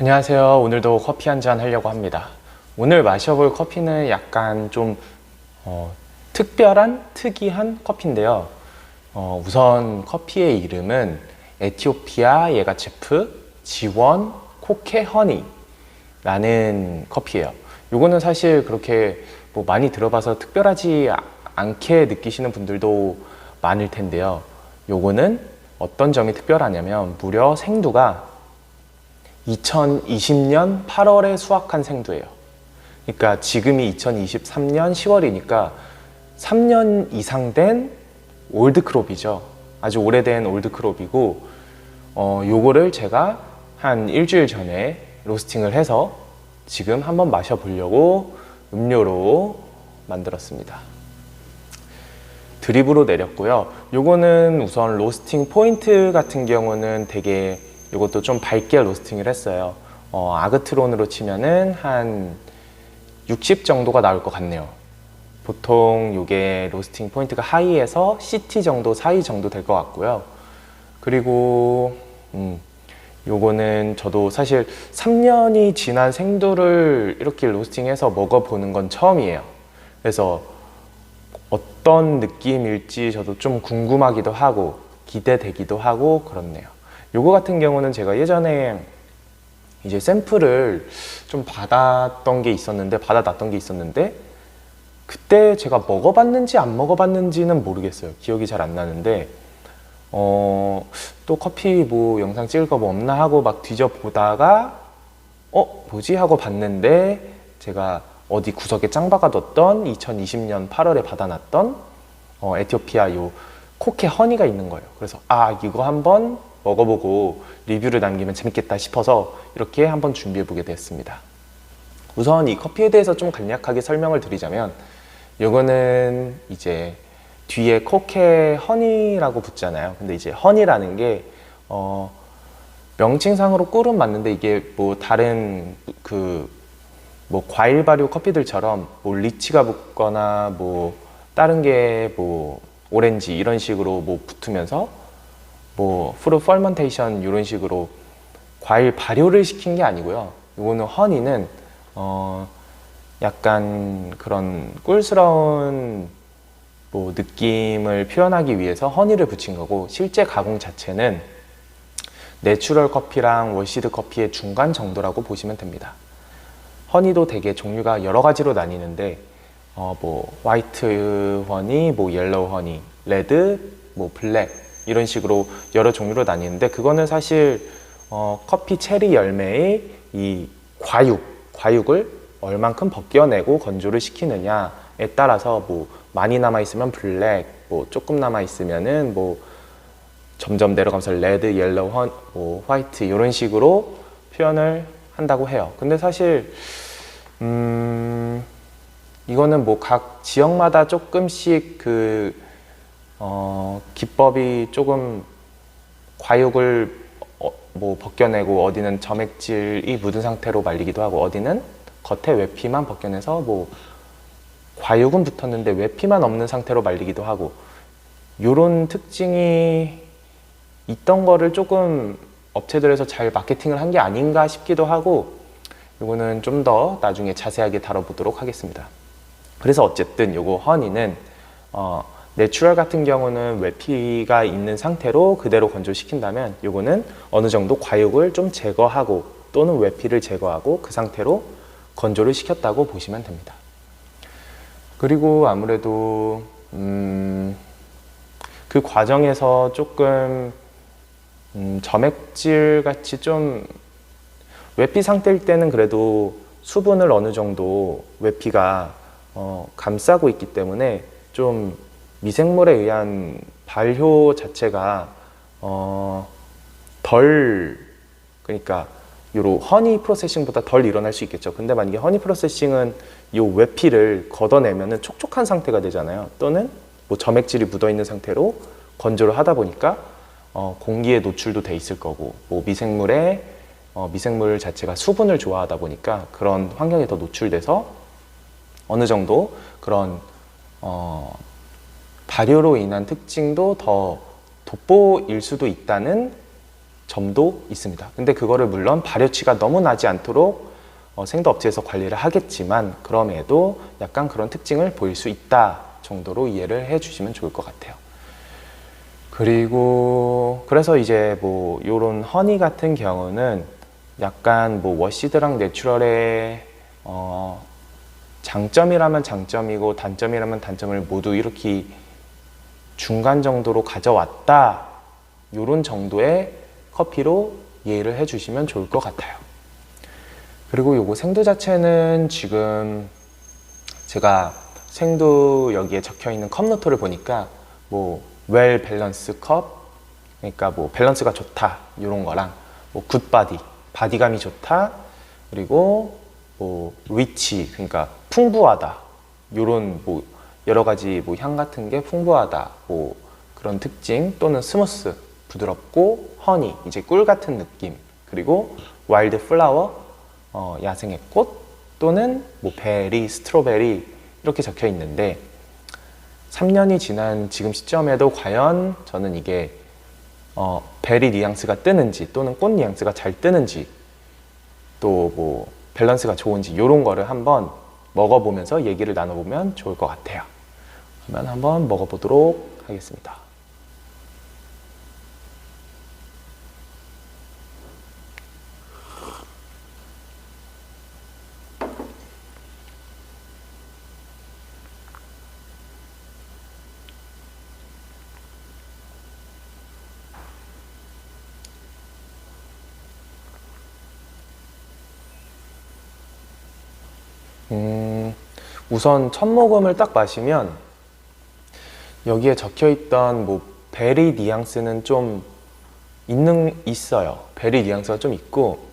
안녕하세요. 오늘도 커피 한 잔 하려고 합니다. 오늘 마셔볼 커피는 약간 좀 특별한, 특이한 커피인데요. 우선 커피의 이름은 에티오피아 예가체프 지원 코케 허니라는 커피예요. 요거는 사실 그렇게 뭐 많이 들어봐서 특별하지 않게 느끼시는 분들도 많을 텐데요. 요거는 어떤 점이 특별하냐면 무려 생두가 2020년 8월에 수확한 생두예요. 그러니까 지금이 2023년 10월이니까 3년 이상 된 올드크롭이죠. 아주 오래된 올드크롭이고 요거를 제가 한 일주일 전에 로스팅을 해서 지금 한번 마셔보려고 음료로 만들었습니다. 드립으로 내렸고요. 요거는 우선 로스팅 포인트 같은 경우는 되게 이것도 좀 밝게 로스팅을 했어요. 아그트론으로 치면은 한 60 정도가 나올 것 같네요. 보통 이게 로스팅 포인트가 하이에서 CT 정도 사이 정도 될 것 같고요. 그리고 요거는 저도 사실 3년이 지난 생두를 이렇게 로스팅해서 먹어보는 건 처음이에요. 그래서 어떤 느낌일지 저도 좀 궁금하기도 하고 기대되기도 하고 그렇네요. 요거 같은 경우는 제가 예전에 이제 샘플을 좀 받아놨던 게 있었는데 그때 제가 먹어봤는지 안 먹어봤는지는 모르겠어요. 기억이 잘 안 나는데 또 커피 뭐 영상 찍을 거 뭐 없나 하고 막 뒤져보다가 뭐지 하고 봤는데 제가 어디 구석에 짱 박아뒀던 2020년 8월에 받아놨던 에티오피아 요 코케 허니가 있는 거예요. 그래서 이거 한번 먹어보고 리뷰를 남기면 재밌겠다 싶어서 이렇게 한번 준비해보게 됐습니다. 우선 이 커피에 대해서 좀 간략하게 설명을 드리자면 이거는 이제 뒤에 코케 허니라고 붙잖아요. 근데 이제 허니라는 게 명칭상으로 꿀은 맞는데 이게 뭐 다른 뭐 과일 발효 커피들처럼 뭐 리치가 붙거나 뭐 다른 게 뭐 오렌지 이런 식으로 뭐 붙으면서 뭐 프루 퍼먼테이션 이런 식으로 과일 발효를 시킨 게 아니고요. 이거는 허니는 약간 그런 꿀스러운 뭐 느낌을 표현하기 위해서 허니를 붙인 거고 실제 가공 자체는 내추럴 커피랑 월시드 커피의 중간 정도라고 보시면 됩니다. 허니도 되게 종류가 여러 가지로 나뉘는데 뭐 화이트 허니, 뭐 옐로우 허니, 레드, 뭐 블랙 이런 식으로 여러 종류로 나뉘는데 그거는 사실 커피 체리 열매의 이 과육을 얼만큼 벗겨내고 건조를 시키느냐에 따라서 뭐 많이 남아 있으면 블랙, 뭐 조금 남아 있으면은 뭐 점점 내려가면서 레드, 옐로우, 뭐 화이트 이런 식으로 표현을 한다고 해요. 근데 사실 이거는 뭐 각 지역마다 조금씩 기법이 조금 과육을 뭐 벗겨내고 어디는 점액질이 묻은 상태로 말리기도 하고 어디는 겉에 외피만 벗겨내서 뭐 과육은 붙었는데 외피만 없는 상태로 말리기도 하고 요런 특징이 있던 거를 조금 업체들에서 잘 마케팅을 한 게 아닌가 싶기도 하고 요거는 좀 더 나중에 자세하게 다뤄보도록 하겠습니다. 그래서 어쨌든 요거 허니는 내추럴 같은 경우는 외피가 있는 상태로 그대로 건조시킨다면 요거는 어느 정도 과육을 좀 제거하고 또는 외피를 제거하고 그 상태로 건조를 시켰다고 보시면 됩니다. 그리고 아무래도 그 과정에서 조금 점액질 같이 좀 외피 상태일 때는 그래도 수분을 어느 정도 외피가 감싸고 있기 때문에 좀 미생물에 의한 발효 자체가 그러니까 요로 허니 프로세싱보다 덜 일어날 수 있겠죠. 근데 만약에 허니 프로세싱은 요 외피를 걷어내면은 촉촉한 상태가 되잖아요. 또는 뭐 점액질이 묻어 있는 상태로 건조를 하다 보니까 공기에 노출도 돼 있을 거고 뭐 미생물 자체가 수분을 좋아하다 보니까 그런 환경에 더 노출돼서 어느 정도 그런 발효로 인한 특징도 더 돋보일 수도 있다는 점도 있습니다. 근데 그거를 물론 발효치가 너무 나지 않도록 생도 업체에서 관리를 하겠지만 그럼에도 약간 그런 특징을 보일 수 있다 정도로 이해를 해 주시면 좋을 것 같아요. 그리고 그래서 이제 뭐 요런 허니 같은 경우는 약간 뭐 워시드랑 내추럴의 장점이라면 장점이고 단점이라면 단점을 모두 이렇게 중간 정도로 가져왔다 요런 정도의 커피로 이해를 해 주시면 좋을 것 같아요. 그리고 요거 생두 자체는 지금 제가 생두 여기에 적혀 있는 컵 노트를 보니까 뭐 웰 밸런스 컵, 그러니까 뭐 밸런스가 좋다 이런 거랑 뭐 굿바디, 바디감이 좋다, 그리고 뭐 리치, 그러니까 풍부하다 이런 뭐 여러 가지 뭐 향 같은 게 풍부하다 뭐 그런 특징, 또는 스무스, 부드럽고 허니, 이제 꿀 같은 느낌, 그리고 와일드 플라워, 야생의 꽃, 또는 뭐 베리, 스트로베리 이렇게 적혀 있는데 3년이 지난 지금 시점에도 과연 저는 이게 베리 뉘앙스가 뜨는지 또는 꽃 뉘앙스가 잘 뜨는지 또 뭐 밸런스가 좋은지 이런 거를 한번 먹어보면서 얘기를 나눠보면 좋을 것 같아요. 그러면 한번 먹어보도록 하겠습니다. 우선 첫 모금을 딱 마시면 여기에 적혀있던 뭐 베리 뉘앙스는 좀 있어요. 베리 뉘앙스가 좀 있고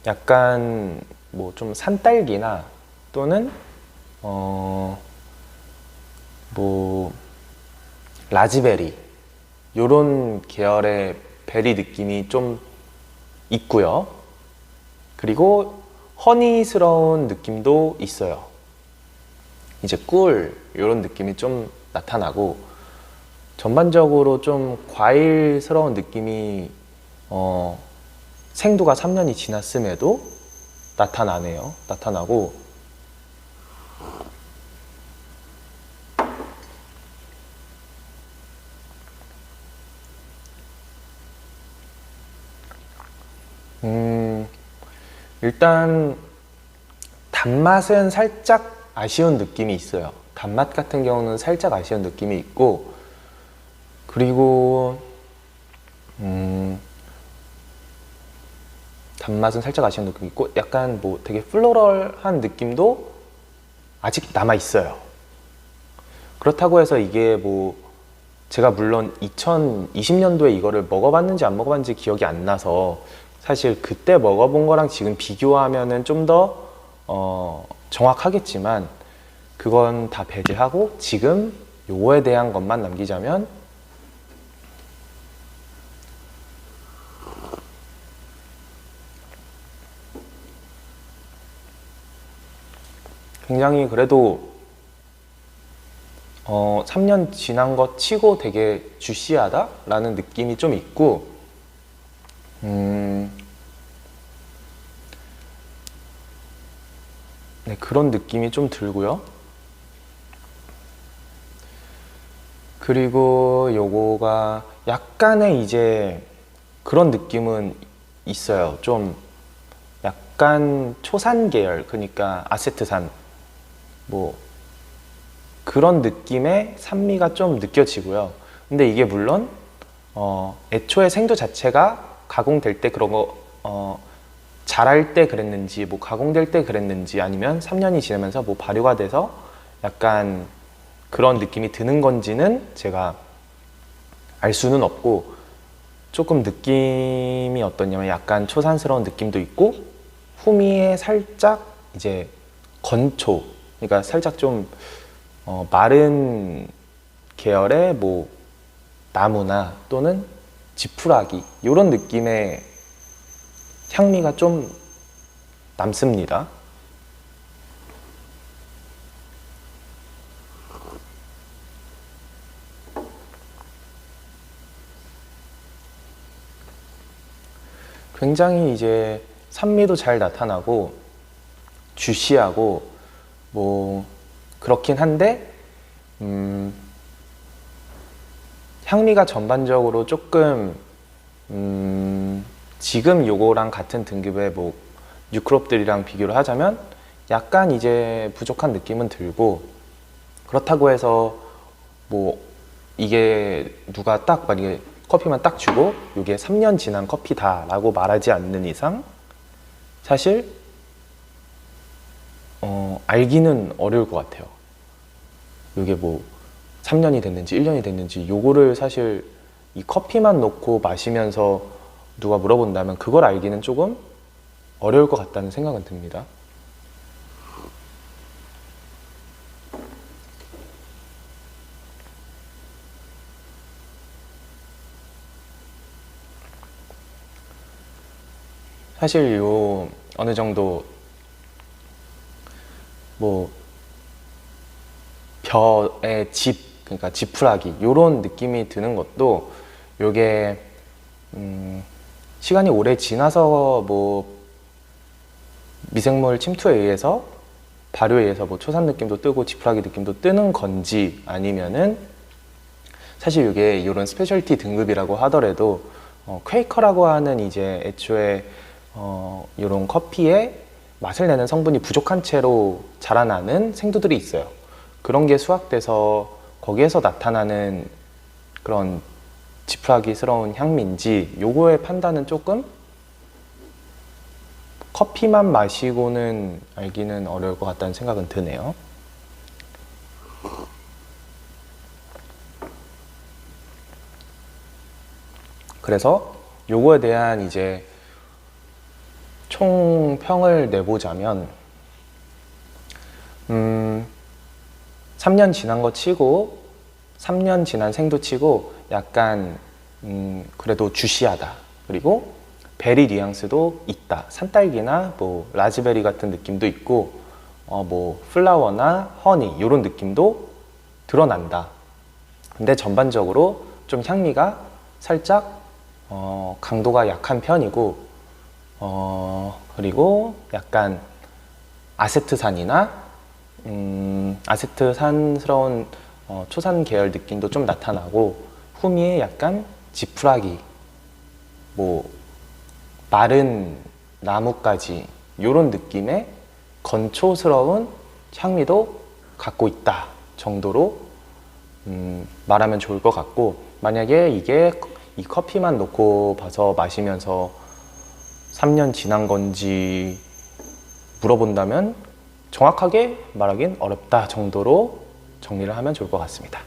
약간 뭐 좀 산딸기나 또는 뭐 라즈베리 요런 계열의 베리 느낌이 좀 있고요. 그리고 허니스러운 느낌도 있어요. 이제 꿀 이런 느낌이 좀 나타나고 전반적으로 좀 과일스러운 느낌이 생두가 3년이 지났음에도 나타나고 일단 단맛은 살짝 아쉬운 느낌이 있어요. 단맛 같은 경우는 살짝 아쉬운 느낌이 있고, 그리고 단맛은 살짝 아쉬운 느낌이 있고 약간 뭐 되게 플로럴한 느낌도 아직 남아 있어요. 그렇다고 해서 이게 뭐 제가 물론 2020년도에 이거를 먹어봤는지 안 먹어봤는지 기억이 안 나서 사실 그때 먹어본 거랑 지금 비교하면은 좀 더 정확하겠지만 그건 다 배제하고 지금 요거에 대한 것만 남기자면 굉장히 그래도 3년 지난 것 치고 되게 주시하다 라는 느낌이 좀 있고 네, 그런 느낌이 좀 들고요. 그리고 요거가 약간의 이제 그런 느낌은 있어요. 좀 약간 초산 계열, 그러니까 아세트산 뭐 그런 느낌의 산미가 좀 느껴지고요. 근데 이게 물론 애초에 생두 자체가 가공될 때 그런 거 자랄 때 그랬는지 뭐 가공될 때 그랬는지 아니면 3년이 지나면서 뭐 발효가 돼서 약간 그런 느낌이 드는 건지는 제가 알 수는 없고, 조금 느낌이 어떠냐면 약간 초산스러운 느낌도 있고 후미에 살짝 이제 건초, 그러니까 살짝 좀 마른 계열의 뭐 나무나 또는 지푸라기 이런 느낌의 향미가 좀 남습니다. 굉장히 이제 산미도 잘 나타나고 주시하고 뭐 그렇긴 한데 향미가 전반적으로 조금 지금 요거랑 같은 등급의 뭐 뉴크롭들이랑 비교를 하자면 약간 이제 부족한 느낌은 들고, 그렇다고 해서 뭐 이게 누가 딱 만약에 커피만 딱 주고 이게 3년 지난 커피다 라고 말하지 않는 이상 사실 알기는 어려울 것 같아요. 이게 뭐 3년이 됐는지 1년이 됐는지 요거를 사실 이 커피만 놓고 마시면서 누가 물어본다면 그걸 알기는 조금 어려울 것 같다는 생각은 듭니다. 사실 요 어느 정도 뭐 벼의 집, 그러니까 지푸라기 요런 느낌이 드는 것도 요게 시간이 오래 지나서 뭐 미생물 침투에 의해서 발효에 의해서 뭐 초산 느낌도 뜨고 지푸라기 느낌도 뜨는 건지, 아니면은 사실 이게 이런 스페셜티 등급이라고 하더라도 퀘이커라고 하는 이제 애초에 이런 커피에 맛을 내는 성분이 부족한 채로 자라나는 생두들이 있어요. 그런 게 수확돼서 거기에서 나타나는 그런 지푸라기스러운 향미인지 요거의 판단은 조금 커피만 마시고는 알기는 어려울 것 같다는 생각은 드네요. 그래서 요거에 대한 이제 총평을 내보자면 3년 지난 거 치고 3년 지난 생도 치고 약간 그래도 주시하다. 그리고 베리 뉘앙스도 있다. 산딸기나 뭐 라즈베리 같은 느낌도 있고 뭐 플라워나 허니 이런 느낌도 드러난다. 근데 전반적으로 좀 향미가 살짝 강도가 약한 편이고 그리고 약간 아세트산이나 아세트산스러운 초산 계열 느낌도 좀 나타나고, 후미에 약간 지푸라기, 뭐 마른 나뭇가지 이런 느낌의 건초스러운 향미도 갖고 있다 정도로 말하면 좋을 것 같고, 만약에 이게 이 커피만 놓고 봐서 마시면서 3년 지난 건지 물어본다면 정확하게 말하긴 어렵다 정도로 정리를 하면 좋을 것 같습니다.